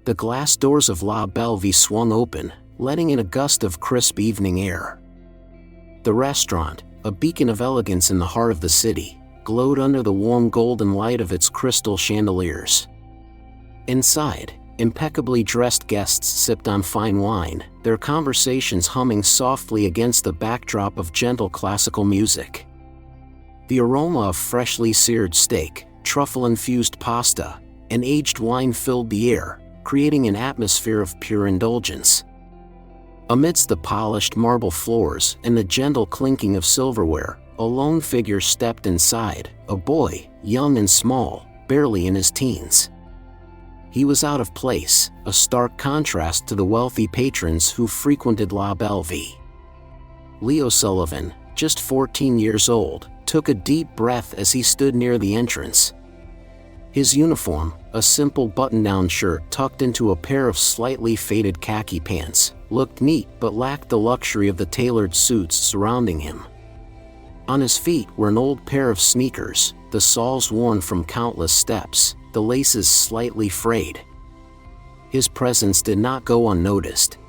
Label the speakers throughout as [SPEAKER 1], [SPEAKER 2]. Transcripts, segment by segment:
[SPEAKER 1] The glass doors of La Bellevue swung open, letting in a gust of crisp evening air. The restaurant, a beacon of elegance in the heart of the city, glowed under the warm golden light of its crystal chandeliers. Inside, impeccably dressed guests sipped on fine wine, their conversations humming softly against the backdrop of gentle classical music. The aroma of freshly seared steak, truffle-infused pasta, and aged wine filled the air, creating an atmosphere of pure indulgence. Amidst the polished marble floors and the gentle clinking of silverware, a lone figure stepped inside, a boy, young and small, barely in his teens. He was out of place, a stark contrast to the wealthy patrons who frequented La Bellevue. Leo Sullivan, just 14 years old, took a deep breath as he stood near the entrance. His uniform, a simple button-down shirt tucked into a pair of slightly faded khaki pants, looked neat but lacked the luxury of the tailored suits surrounding him. On his feet were an old pair of sneakers, the soles worn from countless steps, the laces slightly frayed. His presence did not go unnoticed.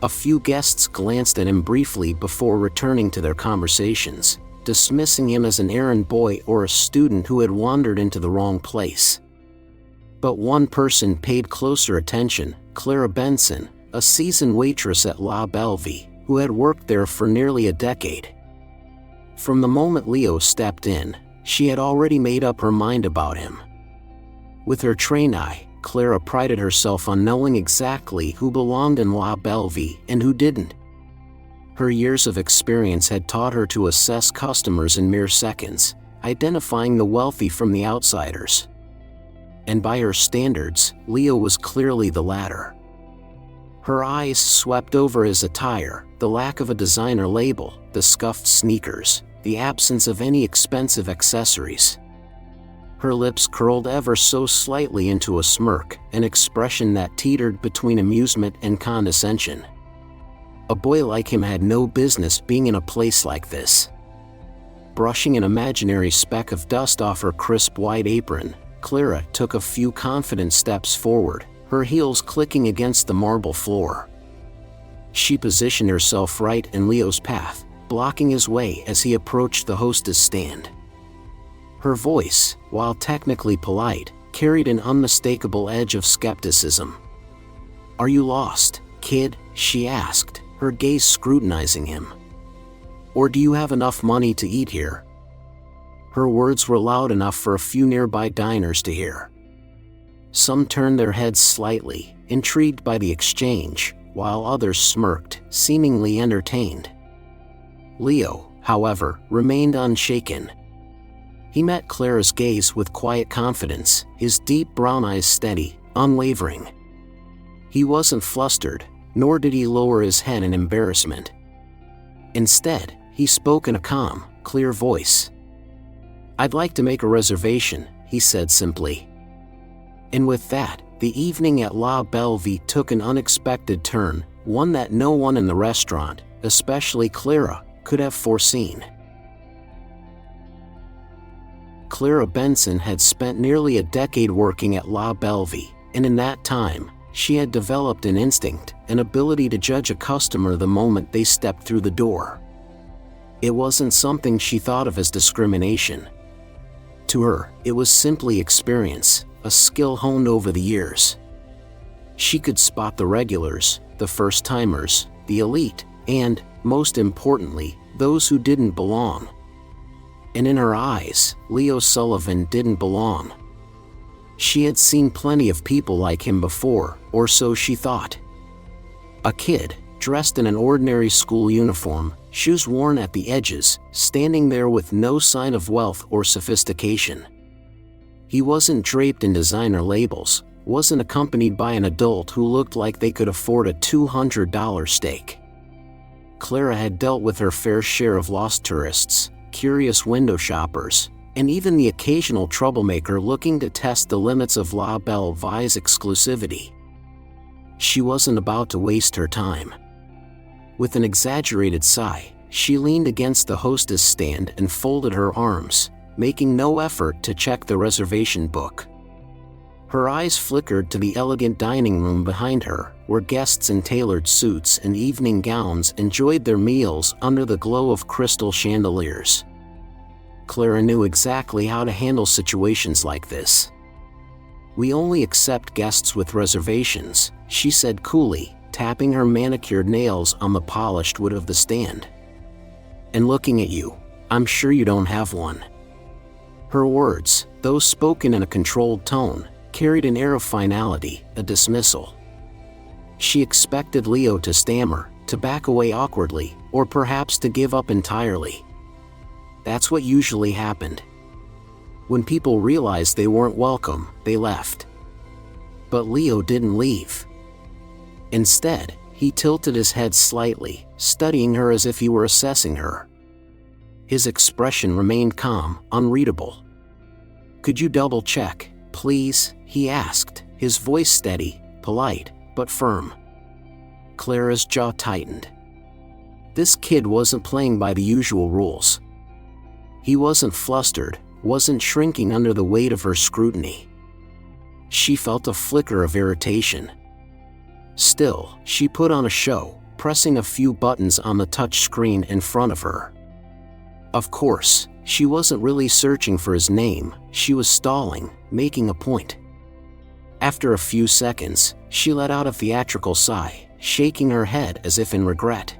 [SPEAKER 1] A few guests glanced at him briefly before returning to their conversations, dismissing him as an errand boy or a student who had wandered into the wrong place. But one person paid closer attention, Clara Benson, a seasoned waitress at La Bellevue, who had worked there for nearly a decade. From the moment Leo stepped in, she had already made up her mind about him. With her trained eye, Clara prided herself on knowing exactly who belonged in La Bellevue and who didn't. Her years of experience had taught her to assess customers in mere seconds, identifying the wealthy from the outsiders. And by her standards, Leo was clearly the latter. Her eyes swept over his attire, the lack of a designer label, the scuffed sneakers, the absence of any expensive accessories. Her lips curled ever so slightly into a smirk, an expression that teetered between amusement and condescension. A boy like him had no business being in a place like this. Brushing an imaginary speck of dust off her crisp white apron, Clara took a few confident steps forward, her heels clicking against the marble floor. She positioned herself right in Leo's path, blocking his way as he approached the hostess stand. Her voice, while technically polite, carried an unmistakable edge of skepticism. "Are you lost, kid?" she asked, her gaze scrutinizing him. "Or do you have enough money to eat here?" Her words were loud enough for a few nearby diners to hear. Some turned their heads slightly, intrigued by the exchange, while others smirked, seemingly entertained. Leo, however, remained unshaken. He met Clara's gaze with quiet confidence, his deep brown eyes steady, unwavering. He wasn't flustered, nor did he lower his head in embarrassment. Instead, he spoke in a calm, clear voice. "I'd like to make a reservation," he said simply. And with that, the evening at La Bellevue took an unexpected turn, one that no one in the restaurant, especially Clara, could have foreseen. Clara Benson had spent nearly a decade working at La Bellevue, and in that time, she had developed an instinct, an ability to judge a customer the moment they stepped through the door. It wasn't something she thought of as discrimination. To her, it was simply experience, a skill honed over the years. She could spot the regulars, the first-timers, the elite, and, most importantly, those who didn't belong. And in her eyes, Leo Sullivan didn't belong. She had seen plenty of people like him before, or so she thought. A kid, dressed in an ordinary school uniform, shoes worn at the edges, standing there with no sign of wealth or sophistication. He wasn't draped in designer labels, wasn't accompanied by an adult who looked like they could afford a $200 steak. Clara had dealt with her fair share of lost tourists, curious window shoppers, and even the occasional troublemaker looking to test the limits of La Bellevue's exclusivity. She wasn't about to waste her time. With an exaggerated sigh, she leaned against the hostess stand and folded her arms, making no effort to check the reservation book. Her eyes flickered to the elegant dining room behind her, where guests in tailored suits and evening gowns enjoyed their meals under the glow of crystal chandeliers. Clara knew exactly how to handle situations like this. "We only accept guests with reservations," she said coolly, tapping her manicured nails on the polished wood of the stand. "And looking at you, I'm sure you don't have one." Her words, though spoken in a controlled tone, carried an air of finality, a dismissal. She expected Leo to stammer, to back away awkwardly, or perhaps to give up entirely. That's what usually happened. When people realized they weren't welcome, they left. But Leo didn't leave. Instead, he tilted his head slightly, studying her as if he were assessing her. His expression remained calm, unreadable. "Could you double-check, please?" he asked, his voice steady, polite, but firm. Clara's jaw tightened. This kid wasn't playing by the usual rules. He wasn't flustered, wasn't shrinking under the weight of her scrutiny. She felt a flicker of irritation. Still, she put on a show, pressing a few buttons on the touch screen in front of her. Of course, she wasn't really searching for his name, she was stalling, making a point. After a few seconds, she let out a theatrical sigh, shaking her head as if in regret.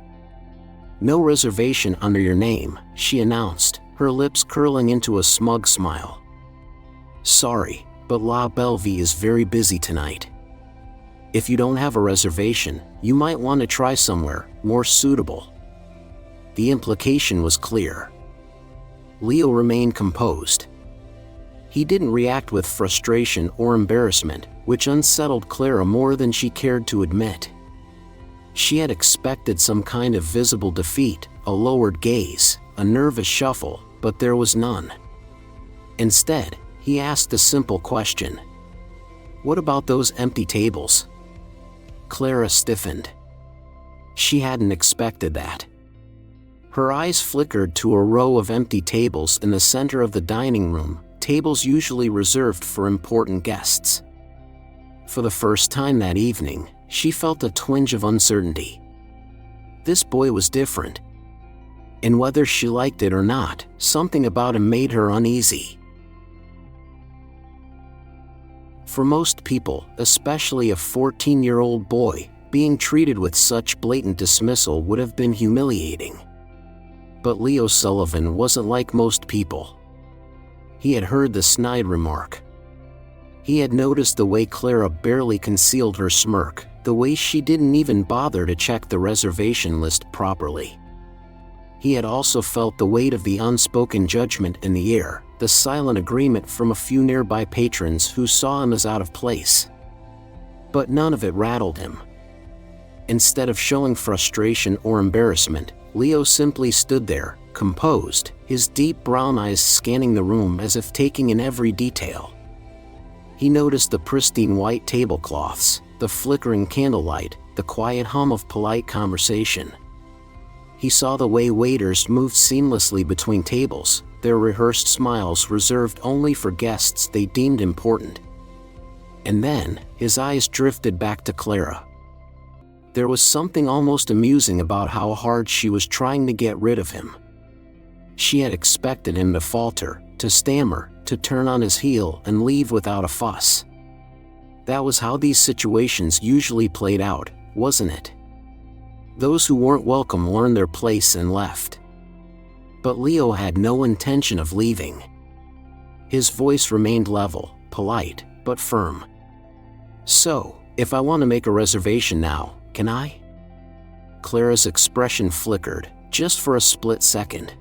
[SPEAKER 1] "No reservation under your name," she announced, her lips curling into a smug smile. "Sorry, but La Bellevue is very busy tonight. If you don't have a reservation, you might want to try somewhere more suitable." The implication was clear. Leo remained composed. He didn't react with frustration or embarrassment, which unsettled Clara more than she cared to admit. She had expected some kind of visible defeat, a lowered gaze, a nervous shuffle, but there was none. Instead, he asked a simple question. "What about those empty tables?" Clara stiffened. She hadn't expected that. Her eyes flickered to a row of empty tables in the center of the dining room, tables usually reserved for important guests. For the first time that evening, she felt a twinge of uncertainty. This boy was different. And whether she liked it or not, something about him made her uneasy. For most people, especially a 14-year-old boy, being treated with such blatant dismissal would have been humiliating. But Leo Sullivan wasn't like most people. He had heard the snide remark. He had noticed the way Clara barely concealed her smirk, the way she didn't even bother to check the reservation list properly. He had also felt the weight of the unspoken judgment in the air, the silent agreement from a few nearby patrons who saw him as out of place. But none of it rattled him. Instead of showing frustration or embarrassment, Leo simply stood there, composed, his deep brown eyes scanning the room as if taking in every detail. He noticed the pristine white tablecloths, the flickering candlelight, the quiet hum of polite conversation. He saw the way waiters moved seamlessly between tables, their rehearsed smiles reserved only for guests they deemed important. And then, his eyes drifted back to Clara. There was something almost amusing about how hard she was trying to get rid of him. She had expected him to falter, to stammer, to turn on his heel and leave without a fuss. That was how these situations usually played out, wasn't it? Those who weren't welcome learned their place and left. But Leo had no intention of leaving. His voice remained level, polite, but firm. "So, if I want to make a reservation now, can I?" Clara's expression flickered, just for a split second.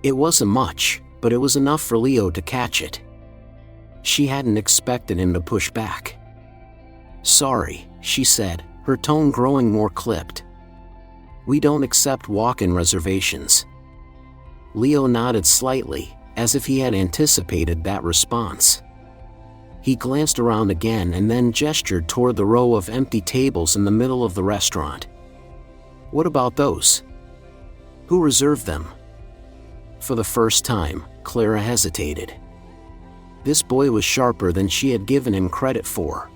[SPEAKER 1] It wasn't much, but it was enough for Leo to catch it. She hadn't expected him to push back. "Sorry," she said, her tone growing more clipped. "We don't accept walk-in reservations." Leo nodded slightly, as if he had anticipated that response. He glanced around again and then gestured toward the row of empty tables in the middle of the restaurant. "What about those? Who reserved them?" For the first time, Clara hesitated. This boy was sharper than she had given him credit for.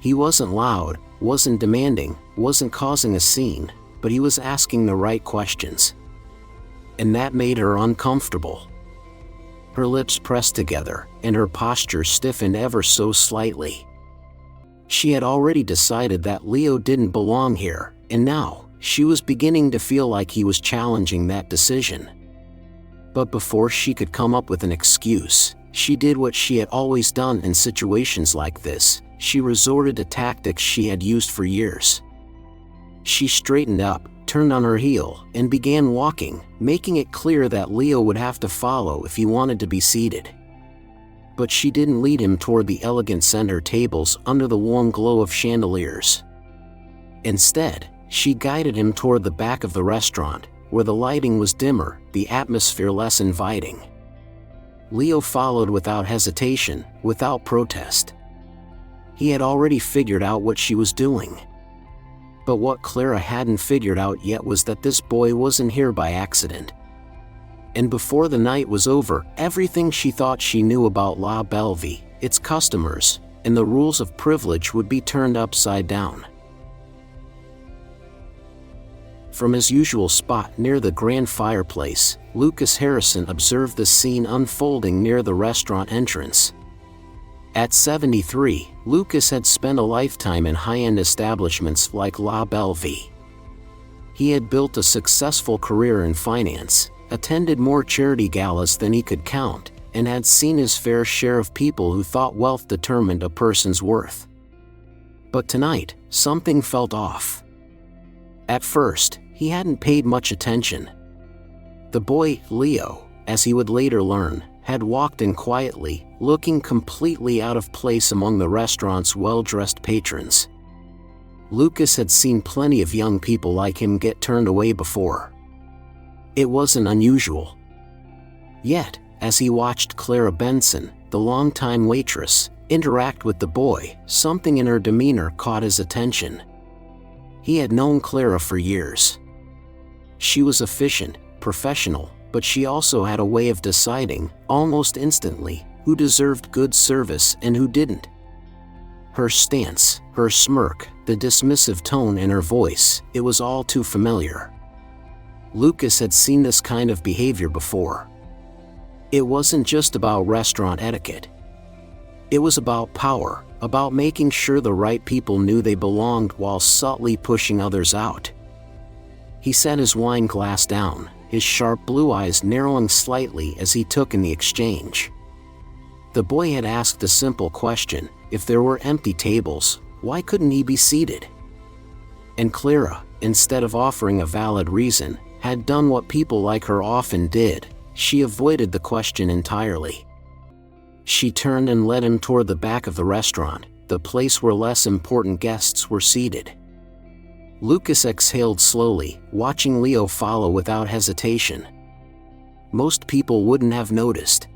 [SPEAKER 1] He wasn't loud, wasn't demanding, wasn't causing a scene, but he was asking the right questions. And that made her uncomfortable. Her lips pressed together, and her posture stiffened ever so slightly. She had already decided that Leo didn't belong here, and now, she was beginning to feel like he was challenging that decision. But before she could come up with an excuse, she did what she had always done in situations like this. She resorted to tactics she had used for years. She straightened up, turned on her heel, and began walking, making it clear that Leo would have to follow if he wanted to be seated. But she didn't lead him toward the elegant center tables under the warm glow of chandeliers. Instead, she guided him toward the back of the restaurant, where the lighting was dimmer, the atmosphere less inviting. Leo followed without hesitation, without protest. He had already figured out what she was doing. But what Clara hadn't figured out yet was that this boy wasn't here by accident. And before the night was over, everything she thought she knew about La Bellevue, its customers, and the rules of privilege would be turned upside down. From his usual spot near the grand fireplace, Lucas Harrison observed the scene unfolding near the restaurant entrance. At 73, Lucas had spent a lifetime in high-end establishments like La Bellevue. He had built a successful career in finance, attended more charity galas than he could count, and had seen his fair share of people who thought wealth determined a person's worth. But tonight, something felt off. At first, he hadn't paid much attention. The boy, Leo, as he would later learn, had walked in quietly, looking completely out of place among the restaurant's well-dressed patrons. Lucas had seen plenty of young people like him get turned away before. It wasn't unusual. Yet, as he watched Clara Benson, the longtime waitress, interact with the boy, something in her demeanor caught his attention. He had known Clara for years. She was efficient, professional, but she also had a way of deciding, almost instantly, who deserved good service and who didn't. Her stance, her smirk, the dismissive tone in her voice, it was all too familiar. Lucas had seen this kind of behavior before. It wasn't just about restaurant etiquette. It was about power, about making sure the right people knew they belonged while subtly pushing others out. He set his wine glass down, his sharp blue eyes narrowing slightly as he took in the exchange. The boy had asked a simple question: if there were empty tables, why couldn't he be seated? And Clara, instead of offering a valid reason, had done what people like her often did: she avoided the question entirely. She turned and led him toward the back of the restaurant, the place where less important guests were seated. Lucas exhaled slowly, watching Leo follow without hesitation. Most people wouldn't have noticed.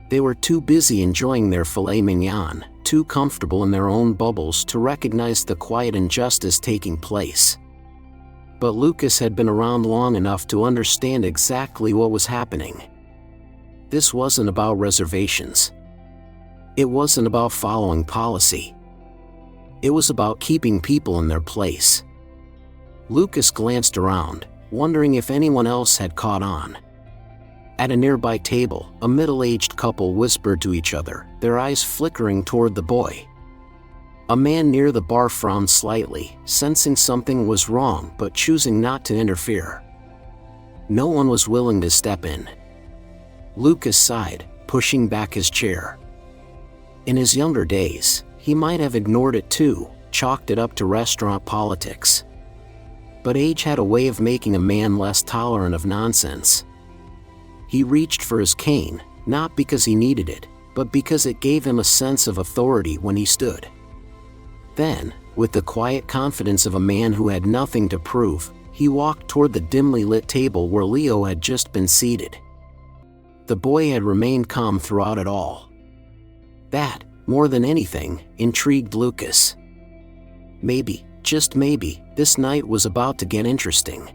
[SPEAKER 1] They were too busy enjoying their filet mignon, too comfortable in their own bubbles to recognize the quiet injustice taking place. But Lucas had been around long enough to understand exactly what was happening. This wasn't about reservations. It wasn't about following policy. It was about keeping people in their place. Lucas glanced around, wondering if anyone else had caught on. At a nearby table, a middle-aged couple whispered to each other, their eyes flickering toward the boy. A man near the bar frowned slightly, sensing something was wrong but choosing not to interfere. No one was willing to step in. Lucas sighed, pushing back his chair. In his younger days, he might have ignored it too, chalked it up to restaurant politics. But age had a way of making a man less tolerant of nonsense. He reached for his cane, not because he needed it, but because it gave him a sense of authority when he stood. Then, with the quiet confidence of a man who had nothing to prove, he walked toward the dimly lit table where Leo had just been seated. The boy had remained calm throughout it all. That, more than anything, intrigued Lucas. Maybe, just maybe, this night was about to get interesting.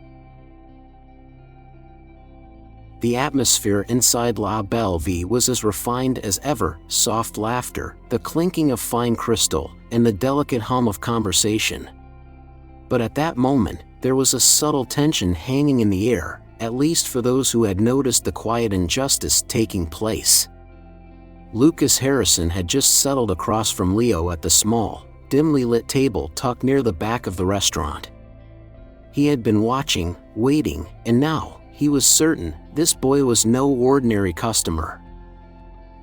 [SPEAKER 1] The atmosphere inside La Belle Vie was as refined as ever, soft laughter, the clinking of fine crystal, and the delicate hum of conversation. But at that moment, there was a subtle tension hanging in the air, at least for those who had noticed the quiet injustice taking place. Lucas Harrison had just settled across from Leo at the small, dimly lit table tucked near the back of the restaurant. He had been watching, waiting, and now, he was certain, this boy was no ordinary customer.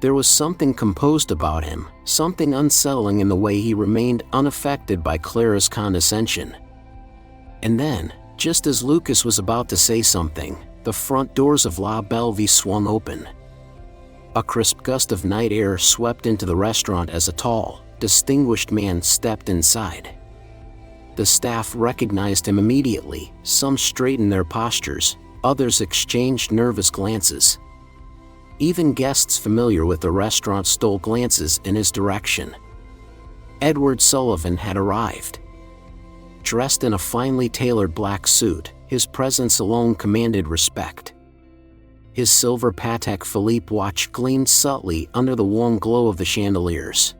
[SPEAKER 1] There was something composed about him, something unsettling in the way he remained unaffected by Clara's condescension. And then, just as Lucas was about to say something, the front doors of La Belle Vie swung open. A crisp gust of night air swept into the restaurant as a tall, distinguished man stepped inside. The staff recognized him immediately, some straightened their postures, others exchanged nervous glances. Even guests familiar with the restaurant stole glances in his direction. Edward Sullivan had arrived. Dressed in a finely tailored black suit, his presence alone commanded respect. His silver Patek Philippe watch gleamed subtly under the warm glow of the chandeliers.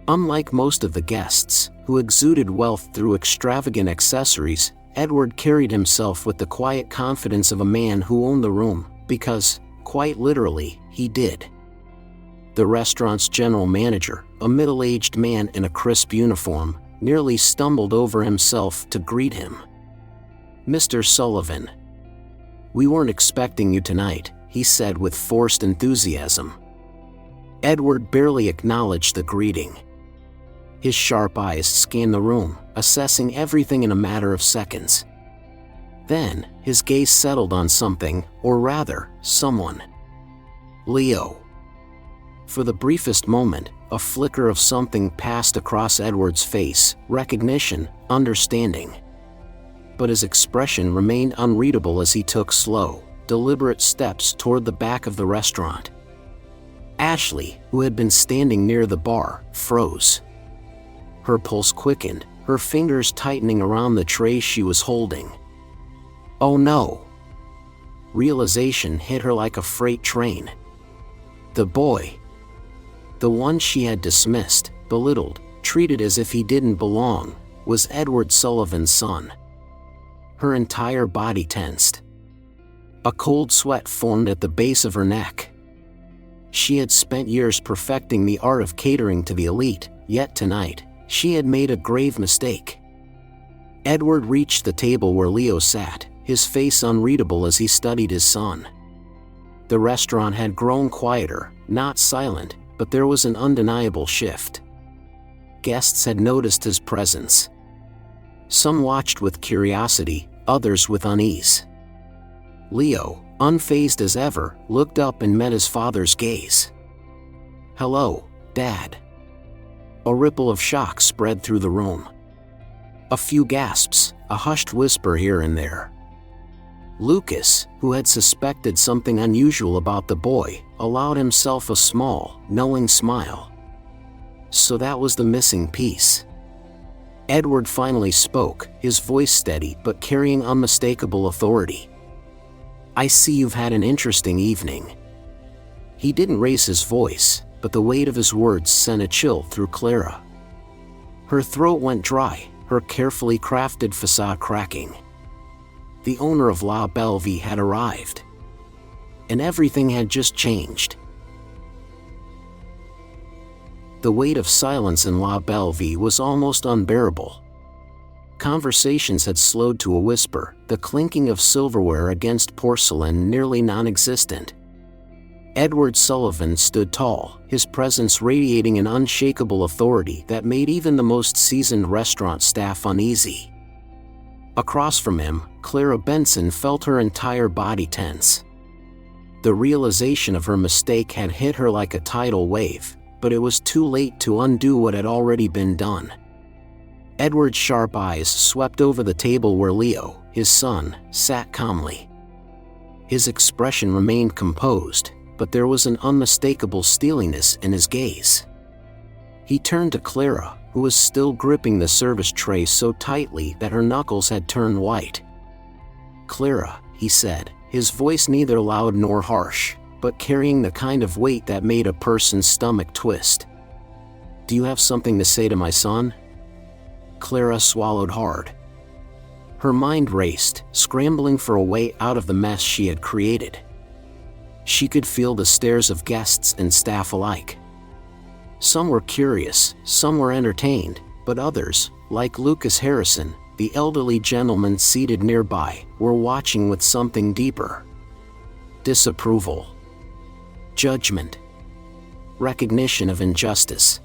[SPEAKER 1] Unlike most of the guests, who exuded wealth through extravagant accessories, Edward carried himself with the quiet confidence of a man who owned the room, because, quite literally, he did. The restaurant's general manager, a middle-aged man in a crisp uniform, nearly stumbled over himself to greet him. "Mr. Sullivan. We weren't expecting you tonight," he said with forced enthusiasm. Edward barely acknowledged the greeting. His sharp eyes scanned the room, assessing everything in a matter of seconds. Then, his gaze settled on something, or rather, someone. Leo. For the briefest moment, a flicker of something passed across Edward's face, recognition, understanding. But his expression remained unreadable as he took slow, deliberate steps toward the back of the restaurant. Ashley, who had been standing near the bar, froze. Her pulse quickened, her fingers tightening around the tray she was holding. Oh no! Realization hit her like a freight train. The boy. The one she had dismissed, belittled, treated as if he didn't belong, was Edward Sullivan's son. Her entire body tensed. A cold sweat formed at the base of her neck. She had spent years perfecting the art of catering to the elite, yet tonight, she had made a grave mistake. Edward reached the table where Leo sat, his face unreadable as he studied his son. The restaurant had grown quieter, not silent, but there was an undeniable shift. Guests had noticed his presence. Some watched with curiosity, others with unease. Leo, unfazed as ever, looked up and met his father's gaze. "Hello, Dad." A ripple of shock spread through the room. A few gasps, a hushed whisper here and there. Lucas, who had suspected something unusual about the boy, allowed himself a small, knowing smile. So that was the missing piece. Edward finally spoke, his voice steady but carrying unmistakable authority. "I see you've had an interesting evening." He didn't raise his voice, but the weight of his words sent a chill through Clara. Her throat went dry, her carefully crafted facade cracking. The owner of La Belle Vie had arrived. And everything had just changed. The weight of silence in La Belle Vie was almost unbearable. Conversations had slowed to a whisper, the clinking of silverware against porcelain nearly non-existent. Edward Sullivan stood tall, his presence radiating an unshakable authority that made even the most seasoned restaurant staff uneasy. Across from him, Clara Benson felt her entire body tense. The realization of her mistake had hit her like a tidal wave, but it was too late to undo what had already been done. Edward's sharp eyes swept over the table where Leo, his son, sat calmly. His expression remained composed, but there was an unmistakable steeliness in his gaze. He turned to Clara, who was still gripping the service tray so tightly that her knuckles had turned white. "Clara," he said, his voice neither loud nor harsh, but carrying the kind of weight that made a person's stomach twist. "Do you have something to say to my son?" Clara swallowed hard. Her mind raced, scrambling for a way out of the mess she had created. She could feel the stares of guests and staff alike. Some were curious, some were entertained, but others, like Lucas Harrison, the elderly gentleman seated nearby, were watching with something deeper. Disapproval. Judgment. Recognition of injustice.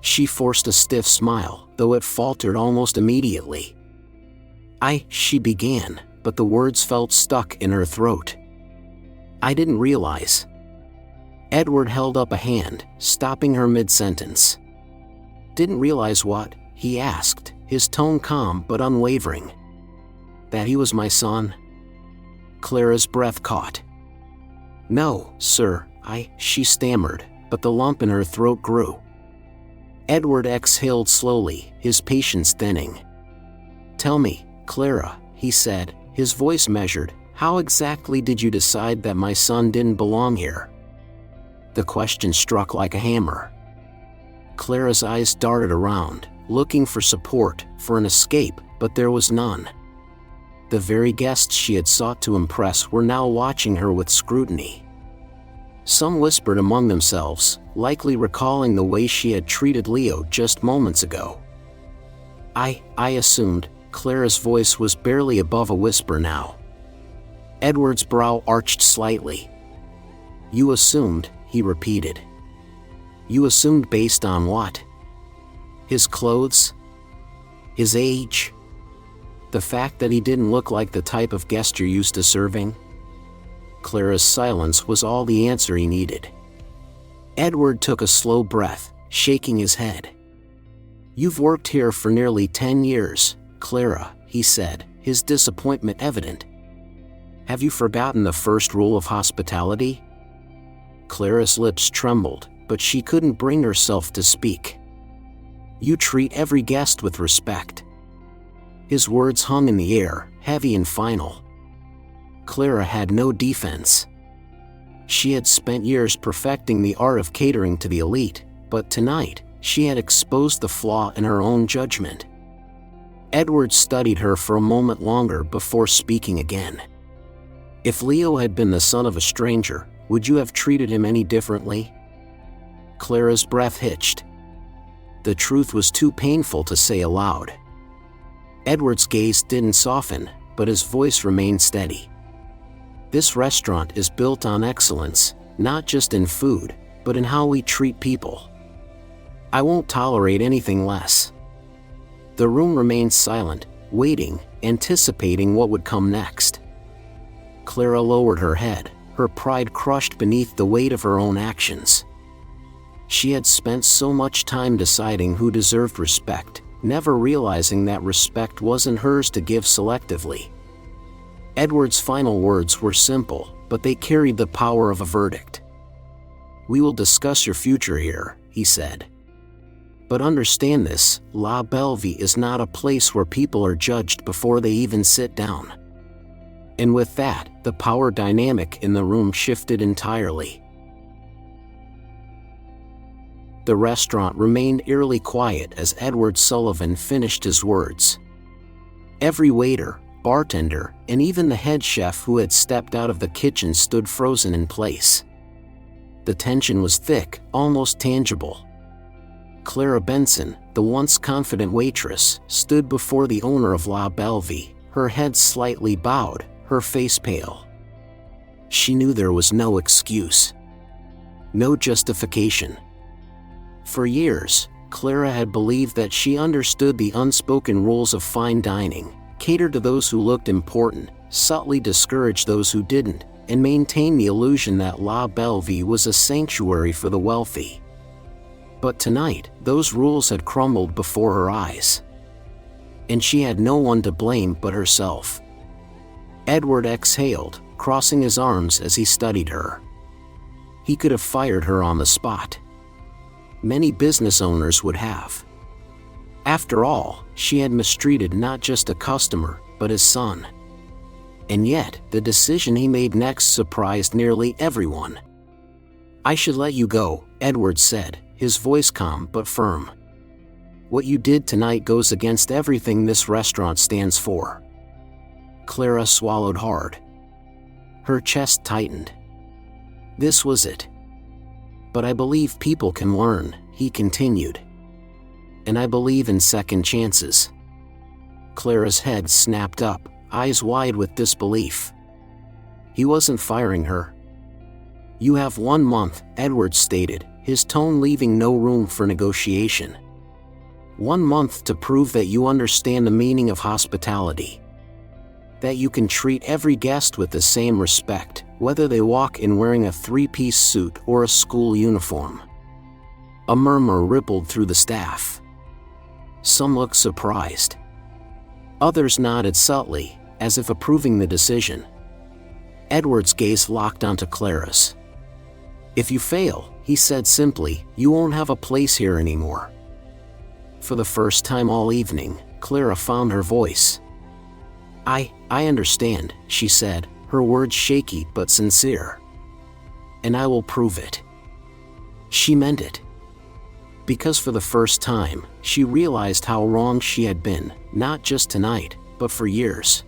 [SPEAKER 1] She forced a stiff smile, though it faltered almost immediately. She began, but the words felt stuck in her throat. "I didn't realize." Edward held up a hand, stopping her mid-sentence. "Didn't realize what?" he asked, his tone calm but unwavering. "That he was my son?" Clara's breath caught. "No, sir, she stammered, but the lump in her throat grew. Edward exhaled slowly, his patience thinning. "Tell me, Clara," he said, his voice measured, "how exactly did you decide that my son didn't belong here?" The question struck like a hammer. Clara's eyes darted around, looking for support, for an escape, but there was none. The very guests she had sought to impress were now watching her with scrutiny. Some whispered among themselves, likely recalling the way she had treated Leo just moments ago. I assumed," Clara's voice was barely above a whisper now. Edward's brow arched slightly. "You assumed," he repeated. "You assumed based on what? His clothes? His age? The fact that he didn't look like the type of guest you're used to serving?" Clara's silence was all the answer he needed. Edward took a slow breath, shaking his head. "You've worked here for nearly 10 years, Clara," he said, his disappointment evident. "Have you forgotten the first rule of hospitality?" Clara's lips trembled, but she couldn't bring herself to speak. "You treat every guest with respect." His words hung in the air, heavy and final. Clara had no defense. She had spent years perfecting the art of catering to the elite, but tonight, she had exposed the flaw in her own judgment. Edward studied her for a moment longer before speaking again. "If Leo had been the son of a stranger, would you have treated him any differently?" Clara's breath hitched. The truth was too painful to say aloud. Edward's gaze didn't soften, but his voice remained steady. "This restaurant is built on excellence, not just in food, but in how we treat people. I won't tolerate anything less." The room remained silent, waiting, anticipating what would come next. Clara lowered her head, her pride crushed beneath the weight of her own actions. She had spent so much time deciding who deserved respect, never realizing that respect wasn't hers to give selectively. Edward's final words were simple, but they carried the power of a verdict. "We will discuss your future here," he said. "But understand this, La Bellevue is not a place where people are judged before they even sit down." And with that, the power dynamic in the room shifted entirely. The restaurant remained eerily quiet as Edward Sullivan finished his words. Every waiter, bartender, and even the head chef who had stepped out of the kitchen stood frozen in place. The tension was thick, almost tangible. Clara Benson, the once confident waitress, stood before the owner of La Bellevue, her head slightly bowed, her face pale. She knew there was no excuse. No justification. For years, Clara had believed that she understood the unspoken rules of fine dining, catered to those who looked important, subtly discouraged those who didn't, and maintained the illusion that La Bellevue was a sanctuary for the wealthy. But tonight, those rules had crumbled before her eyes. And she had no one to blame but herself. Edward exhaled, crossing his arms as he studied her. He could have fired her on the spot. Many business owners would have. After all, she had mistreated not just a customer, but his son. And yet, the decision he made next surprised nearly everyone. "I should let you go," Edward said, his voice calm but firm. "What you did tonight goes against everything this restaurant stands for." Clara swallowed hard. Her chest tightened. This was it. "But I believe people can learn," he continued. "And I believe in second chances." Clara's head snapped up, eyes wide with disbelief. He wasn't firing her. "You have 1 month," Edward stated, his tone leaving no room for negotiation. 1 month to prove that you understand the meaning of hospitality. That you can treat every guest with the same respect, whether they walk in wearing a 3-piece suit or a school uniform. A murmur rippled through the staff. Some looked surprised. Others nodded subtly, as if approving the decision. Edward's gaze locked onto Clara's. "If you fail," he said simply, "you won't have a place here anymore." For the first time all evening, Clara found her voice. I understand," she said, her words shaky but sincere. "And I will prove it." She meant it. Because for the first time, she realized how wrong she had been, not just tonight, but for years.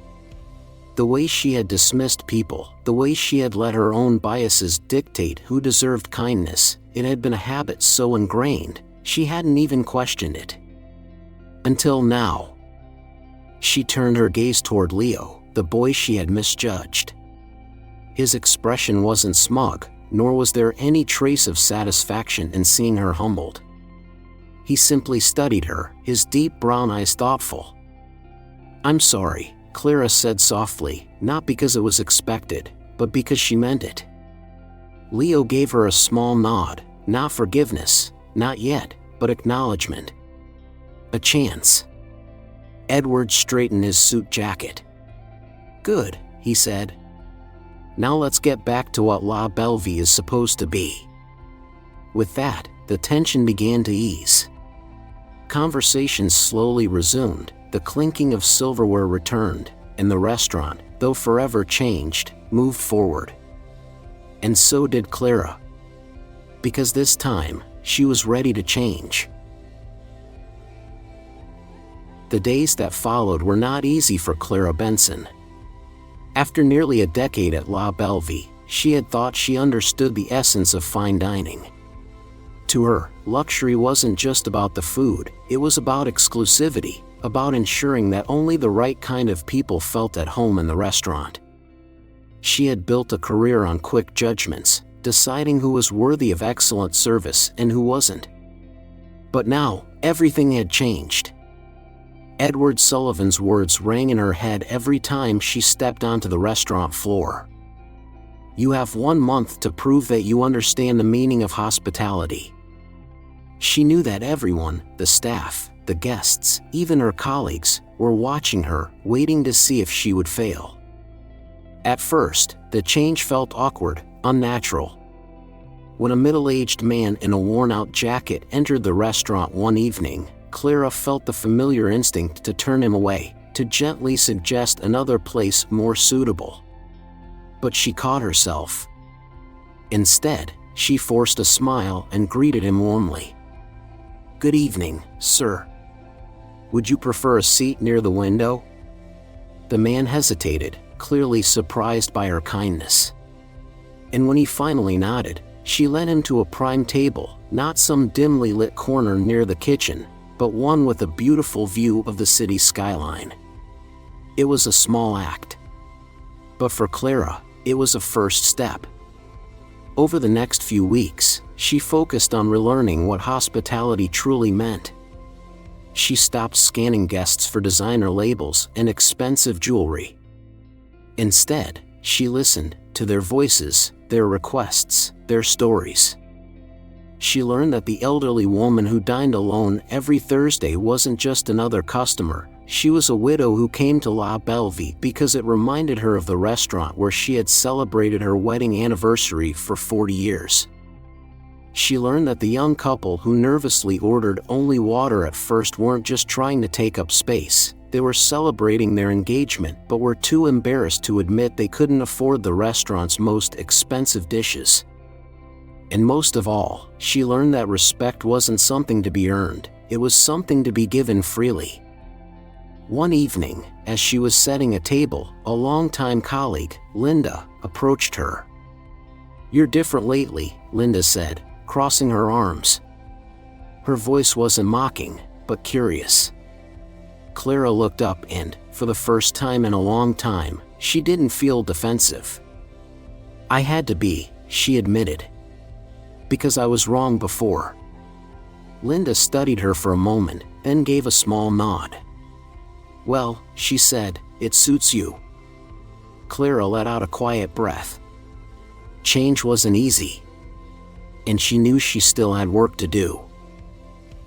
[SPEAKER 1] The way she had dismissed people, the way she had let her own biases dictate who deserved kindness, it had been a habit so ingrained, she hadn't even questioned it. Until now. She turned her gaze toward Leo, the boy she had misjudged. His expression wasn't smug, nor was there any trace of satisfaction in seeing her humbled. He simply studied her, his deep brown eyes thoughtful. "I'm sorry," Clara said softly, not because it was expected, but because she meant it. Leo gave her a small nod, not forgiveness, not yet, but acknowledgement. A chance. Edward straightened his suit jacket. "Good," he said. "Now let's get back to what La Bellevue is supposed to be." With that, the tension began to ease. Conversations slowly resumed, the clinking of silverware returned, and the restaurant, though forever changed, moved forward. And so did Clara. Because this time, she was ready to change. The days that followed were not easy for Clara Benson. After nearly a decade at La Bellevue, she had thought she understood the essence of fine dining. To her, luxury wasn't just about the food, it was about exclusivity, about ensuring that only the right kind of people felt at home in the restaurant. She had built a career on quick judgments, deciding who was worthy of excellent service and who wasn't. But now, everything had changed. Edward Sullivan's words rang in her head every time she stepped onto the restaurant floor. "You have 1 month to prove that you understand the meaning of hospitality." She knew that everyone, the staff, the guests, even her colleagues, were watching her, waiting to see if she would fail. At first, the change felt awkward, unnatural. When a middle-aged man in a worn-out jacket entered the restaurant one evening, Clara felt the familiar instinct to turn him away, to gently suggest another place more suitable. But she caught herself. Instead, she forced a smile and greeted him warmly. "Good evening, sir. Would you prefer a seat near the window?" The man hesitated, clearly surprised by her kindness. And when he finally nodded, she led him to a prime table, not some dimly lit corner near the kitchen, but one with a beautiful view of the city skyline. It was a small act. But for Clara, it was a first step. Over the next few weeks, she focused on relearning what hospitality truly meant. She stopped scanning guests for designer labels and expensive jewelry. Instead, she listened to their voices, their requests, their stories. She learned that the elderly woman who dined alone every Thursday wasn't just another customer, she was a widow who came to La Bellevue because it reminded her of the restaurant where she had celebrated her wedding anniversary for 40 years. She learned that the young couple who nervously ordered only water at first weren't just trying to take up space, They were celebrating their engagement but were too embarrassed to admit they couldn't afford the restaurant's most expensive dishes. And most of all, she learned that respect wasn't something to be earned, it was something to be given freely. One evening, as she was setting a table, a longtime colleague, Linda, approached her. "You're different lately," Linda said, crossing her arms. Her voice wasn't mocking, but curious. Clara looked up and, for the first time in a long time, she didn't feel defensive. "I had to be," she admitted. "Because I was wrong before." Linda studied her for a moment, then gave a small nod. "Well," she said, "it suits you." Clara let out a quiet breath. Change wasn't easy. And she knew she still had work to do.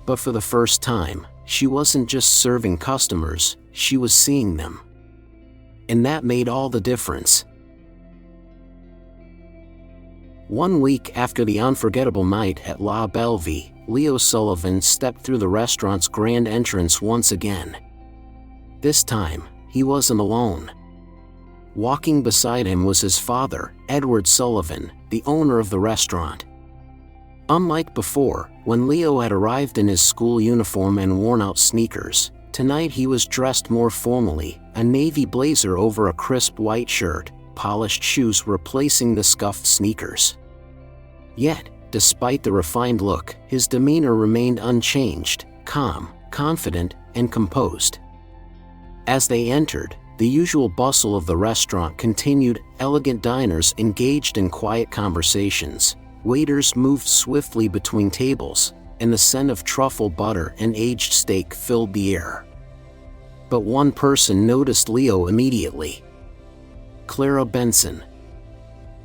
[SPEAKER 1] But for the first time, she wasn't just serving customers, she was seeing them. And that made all the difference. One week after the unforgettable night at La Bellevue, Leo Sullivan stepped through the restaurant's grand entrance once again. This time, he wasn't alone. Walking beside him was his father, Edward Sullivan, the owner of the restaurant. Unlike before, when Leo had arrived in his school uniform and worn-out sneakers, tonight he was dressed more formally, a navy blazer over a crisp white shirt, polished shoes replacing the scuffed sneakers. Yet, despite the refined look, his demeanor remained unchanged, calm, confident, and composed. As they entered, the usual bustle of the restaurant continued, elegant diners engaged in quiet conversations. Waiters moved swiftly between tables, and the scent of truffle butter and aged steak filled the air. But one person noticed Leo immediately. Clara Benson.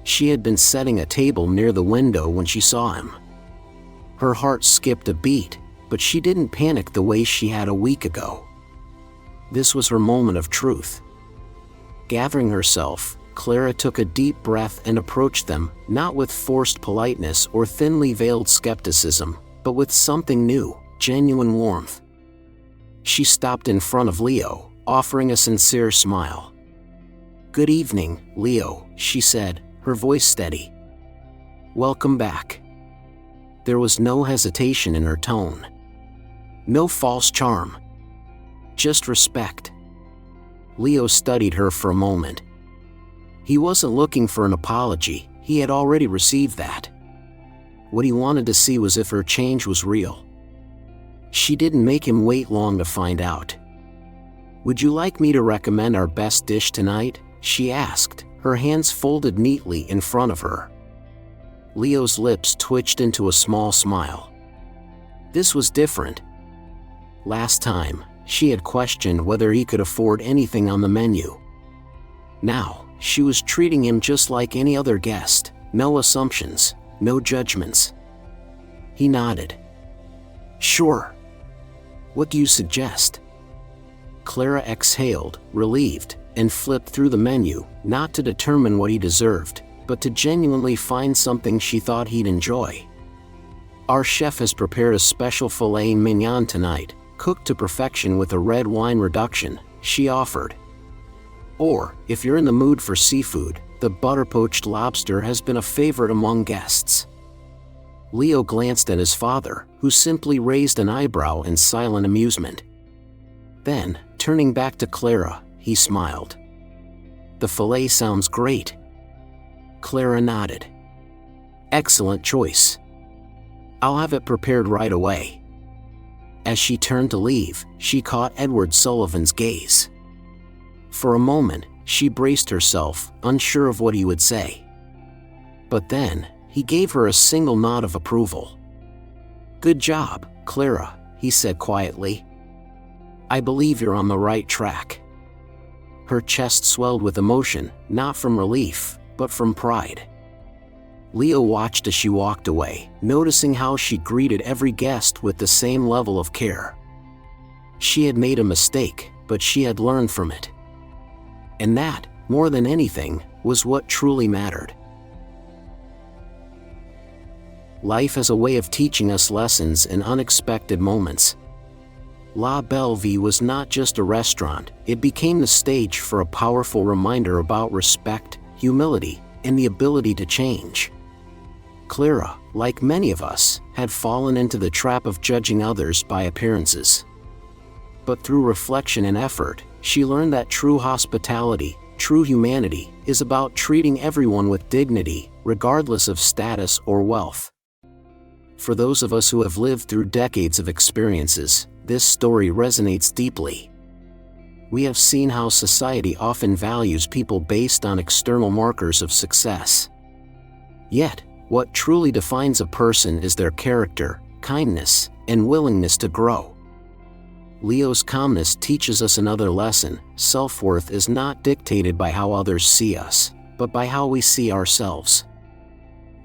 [SPEAKER 1] She had been setting a table near the window when she saw him. Her heart skipped a beat, but she didn't panic the way she had a week ago. This was her moment of truth. Gathering herself, Clara took a deep breath and approached them, not with forced politeness or thinly veiled skepticism, but with something new, genuine warmth. She stopped in front of Leo, offering a sincere smile. "Good evening, Leo," she said, her voice steady. "Welcome back." There was no hesitation in her tone. No false charm. Just respect. Leo studied her for a moment. He wasn't looking for an apology, he had already received that. What he wanted to see was if her change was real. She didn't make him wait long to find out. "Would you like me to recommend our best dish tonight?" she asked, her hands folded neatly in front of her. Leo's lips twitched into a small smile. This was different. Last time, she had questioned whether he could afford anything on the menu. Now, she was treating him just like any other guest, no assumptions, no judgments. He nodded. "Sure. What do you suggest?" Clara exhaled, relieved, and flipped through the menu, not to determine what he deserved, but to genuinely find something she thought he'd enjoy. "Our chef has prepared a special filet mignon tonight, cooked to perfection with a red wine reduction," she offered. "Or, if you're in the mood for seafood, the butter-poached lobster has been a favorite among guests." Leo glanced at his father, who simply raised an eyebrow in silent amusement. Then, turning back to Clara, he smiled. "The filet sounds great." Clara nodded. "Excellent choice. I'll have it prepared right away." As she turned to leave, she caught Edward Sullivan's gaze. For a moment, she braced herself, unsure of what he would say. But then, he gave her a single nod of approval. "Good job, Clara," he said quietly. "I believe you're on the right track." Her chest swelled with emotion, not from relief, but from pride. Leo watched as she walked away, noticing how she greeted every guest with the same level of care. She had made a mistake, but she had learned from it. And that, more than anything, was what truly mattered. Life has a way of teaching us lessons in unexpected moments. La Belle Vie was not just a restaurant, it became the stage for a powerful reminder about respect, humility, and the ability to change. Clara, like many of us, had fallen into the trap of judging others by appearances. But through reflection and effort, she learned that true hospitality, true humanity, is about treating everyone with dignity, regardless of status or wealth. For those of us who have lived through decades of experiences, this story resonates deeply. We have seen how society often values people based on external markers of success. Yet, what truly defines a person is their character, kindness, and willingness to grow. Leo's calmness teaches us another lesson: self-worth is not dictated by how others see us, but by how we see ourselves.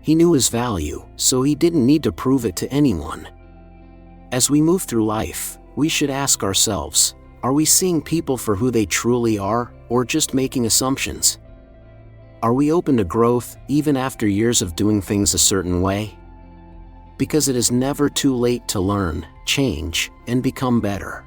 [SPEAKER 1] He knew his value, so he didn't need to prove it to anyone. As we move through life, we should ask ourselves, are we seeing people for who they truly are, or just making assumptions? Are we open to growth, even after years of doing things a certain way? Because it is never too late to learn, change, and become better.